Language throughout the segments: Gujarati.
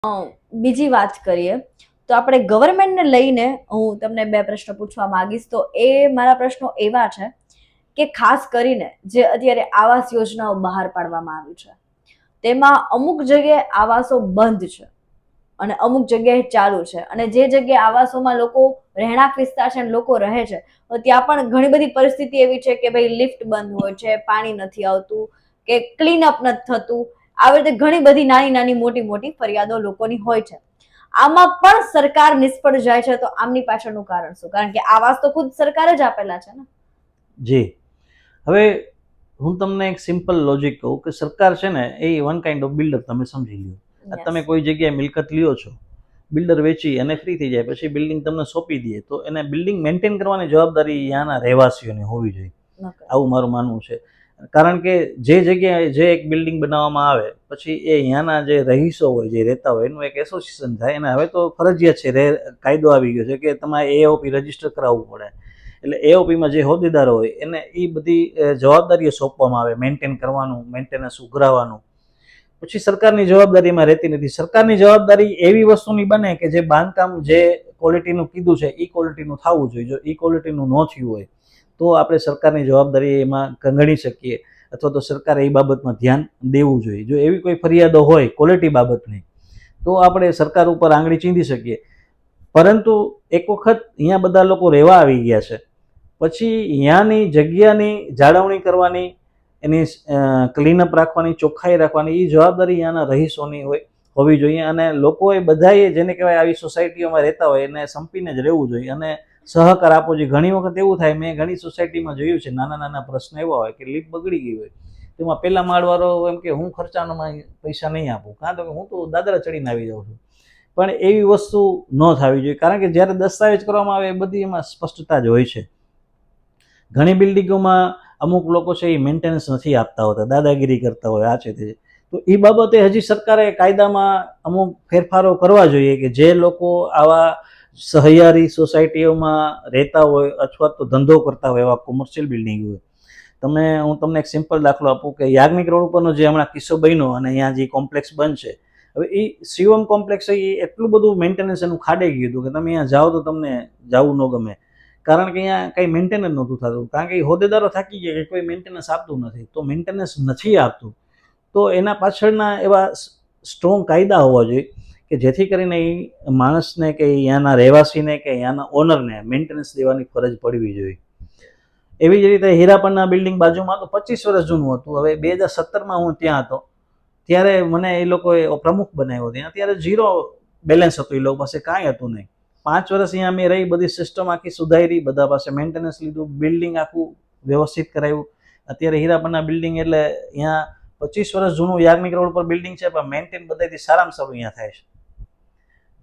બીજી વાત કરીએ તો આપણે ગવર્મેન્ટને લઈને હું તમને બે પ્રશ્ન પૂછવા માંગીશ. તો એ મારા પ્રશ્નો એવા છે કે ખાસ કરીને જે અત્યારે આવાસ યોજનાઓ બહાર પાડવામાં આવી છે તેમાં અમુક જગ્યાએ આવાસો બંધ છે અને અમુક જગ્યાએ ચાલુ છે, અને જે જગ્યાએ આવાસોમાં લોકો રહેણાંક વિસ્તાર છે અને લોકો રહે છે તો ત્યાં પણ ઘણી બધી પરિસ્થિતિ એવી છે કે ભાઈ લિફ્ટ બંધ હોય છે, પાણી નથી આવતું કે ક્લીનઅપ નથી થતું. આવી રીતે ઘણી બધી નાની નાની મોટી મોટી ફરિયાદો લોકોની હોય છે. આમાં પણ સરકાર નિષ્ફળ જાય છે, તો આમની પાછળનું કારણ શું? કારણ કે આવાસ તો ખુદ સરકારે જ આપેલા છે ને. જી, હવે હું તમને એક સિમ્પલ લોજિક કહું કે સરકાર છે ને એ વન કાઇન્ડ ઓફ બિલ્ડર, તમે સમજી લ્યો. તમે કોઈ જગ્યાએ મિલકત લ્યો છો, બિલ્ડર વેચી અને ફ્રી થઈ જાય પછી બિલ્ડિંગ તમને સોંપી દે, તો એને બિલ્ડિંગ મેન્ટેન કરવાની જવાબદારી ત્યાંના રહેવાસીઓની હોવી જોઈએ, આવું મારું માનવું છે. કારણ કે જે જગ્યાએ જે એક બિલ્ડિંગ બનાવવામાં આવે પછી એ ત્યાંના જે રહીશો હોય, જે રહેતા હોય, એનું એક એસોસિએશન થાય. અને હવે તો ફરજિયાત છે, કાયદો આવી ગયો છે કે તમારે એઓપી રજીસ્ટર કરાવવું પડે. એટલે એઓપીમાં જે હોદ્દેદારો હોય એને એ બધી જવાબદારીઓ સોંપવામાં આવે, મેન્ટેન કરવાનું, મેન્ટેનન્સ ઉઘરાવવાનું. પછી સરકારની જવાબદારીમાં રહેતી નથી. સરકારની જવાબદારી એવી વસ્તુની બને કે જે બાંધકામ જે ક્વોલિટીનું કીધું છે એ ક્વોલિટીનું થવું જોઈએ. જો એ ક્વોલિટીનું ન થયું હોય તો આપણે સરકારની જવાબદારી એમાં ગણી શકીએ, અથવા તો સરકારે એ બાબતમાં ધ્યાન દેવું જોઈએ. જો એવી કોઈ ફરિયાદો હોય ક્વોલિટી બાબતની તો આપણે સરકાર ઉપર આંગળી ચીંધી શકીએ. પરંતુ એક વખત અહીંયા બધા લોકો રહેવા આવી ગયા છે પછી અહીંયાની જગ્યાની જાળવણી કરવાની, એની ક્લીનઅપ રાખવાની, ચોખ્ખાઈ રાખવાની એ જવાબદારી અહીંયાના રહીશોની હોવી જોઈએ. અને લોકોએ બધાએ, જેને કહેવાય આવી સોસાયટીઓમાં રહેતા હોય, એને સંપીને જ રહેવું જોઈએ અને સહકાર આપવો જોઈએ. ઘણી વખત એવું થાય, મેં ઘણી સોસાયટીમાં જોયું છે, નાના નાના પ્રશ્ન એવા હોય કે લિફ્ટ બગડી ગઈ હોય, તેમાં પહેલા માળવાળો એમ કે હું ખર્ચામાં પૈસા નહીં આપું, કાં તો હું તો દાદરા ચડીને આવી જાઉં છું. પણ એવી વસ્તુ ન થવી જોઈએ, કારણ કે જ્યારે દસ્તાવેજ કરવામાં આવે એ બધી એમાં સ્પષ્ટતા જ હોય છે. ઘણી બિલ્ડિંગોમાં અમુક લોકો છે એ મેન્ટેનન્સ નથી આપતા હોતા, દાદાગીરી કરતા હોય, આ છે તે. તો એ બાબતે હજી સરકારે કાયદામાં અમુક ફેરફારો કરવા જોઈએ કે જે લોકો આવા સહિયારી સોસાયટીઓમાં રહેતા હોય અથવા તો ધંધો કરતા હોય, એવા કોમર્શિયલ બિલ્ડિંગ હોય. હું તમને એક સિમ્પલ દાખલો આપું કે યાજ્ઞિક રોડ ઉપરનો જે હમણાં કિસ્સો બન્યો અને અહીંયા જે કોમ્પ્લેક્સ બનશે, હવે એ શિવમ કોમ્પ્લેક્સ એ એટલું બધું મેન્ટેનન્સ એનું ખાડે ગયું હતું કે તમે અહીંયા જાઓ તો તમને જવું ન ગમે, કારણ કે અહીંયા કંઈ મેન્ટેનન્સ નહોતું થતું. કારણ કે એ હોદ્દેદારો થાકી ગયા કે કોઈ મેન્ટેનન્સ આપતું નથી. તો મેન્ટેનન્સ નથી આપતું તો એના પાછળના એવા સ્ટ્રોંગ કાયદા હોવા જોઈએ કે જેથી કરીને એ માણસને કે અહીંયાના રહેવાસીને કે અહીંયાના ઓનરને મેન્ટેનન્સ દેવાની ફરજ પડવી જોઈએ. એવી જ રીતે હીરાપરના બિલ્ડિંગ બાજુમાં તો 25 વર્ષ જૂનું હતું. હવે 2017માં હું ત્યાં હતો ત્યારે મને એ લોકોએ પ્રમુખ બનાવ્યો ત્યાં. ત્યારે ઝીરો બેલેન્સ હતું, એ લોકો પાસે કાંઈ હતું નહીં. 5 વર્ષ અહીંયા અમે રહી, બધી સિસ્ટમ આખી સુધારી, બધા પાસે મેન્ટેનન્સ લીધું, બિલ્ડિંગ આખું વ્યવસ્થિત કરાવ્યું. અત્યારે હીરાપરના બિલ્ડિંગ એટલે અહીંયા 25 વર્ષ જૂનું યાજ્ઞિક રોડ પર બિલ્ડિંગ છે, પણ મેન્ટેન બધાથી સારામાં સારું અહીંયા થાય છે.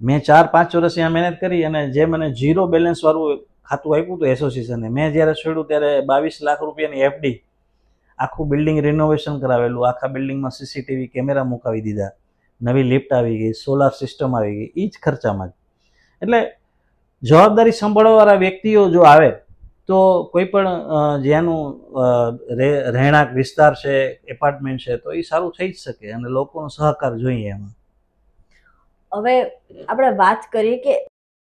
મેં 4-5 વર્ષ અહીંયા મહેનત કરી અને જે મને ઝીરો બેલેન્સ વાળું ખાતું આપ્યું હતું એસોસિએશને, મેં જ્યારે છોડ્યું ત્યારે 22 લાખ રૂપિયાની એફડી, આખું બિલ્ડિંગ રિનોવેશન કરાવેલું, આખા બિલ્ડિંગમાં સીસીટીવી કેમેરા મુકાવી દીધા, નવી લિફ્ટ આવી ગઈ, સોલાર સિસ્ટમ આવી ગઈ, એ જ ખર્ચામાં જ. એટલે જવાબદારી સંભાળવાવાળા વ્યક્તિઓ જો આવે તો કોઈ પણ જ્યાંનું રહેણાંક વિસ્તાર છે, એપાર્ટમેન્ટ છે, તો એ સારું થઈ જ શકે અને લોકોનો સહકાર જોઈએ એમાં. હવે આપણે વાત કરીએ કે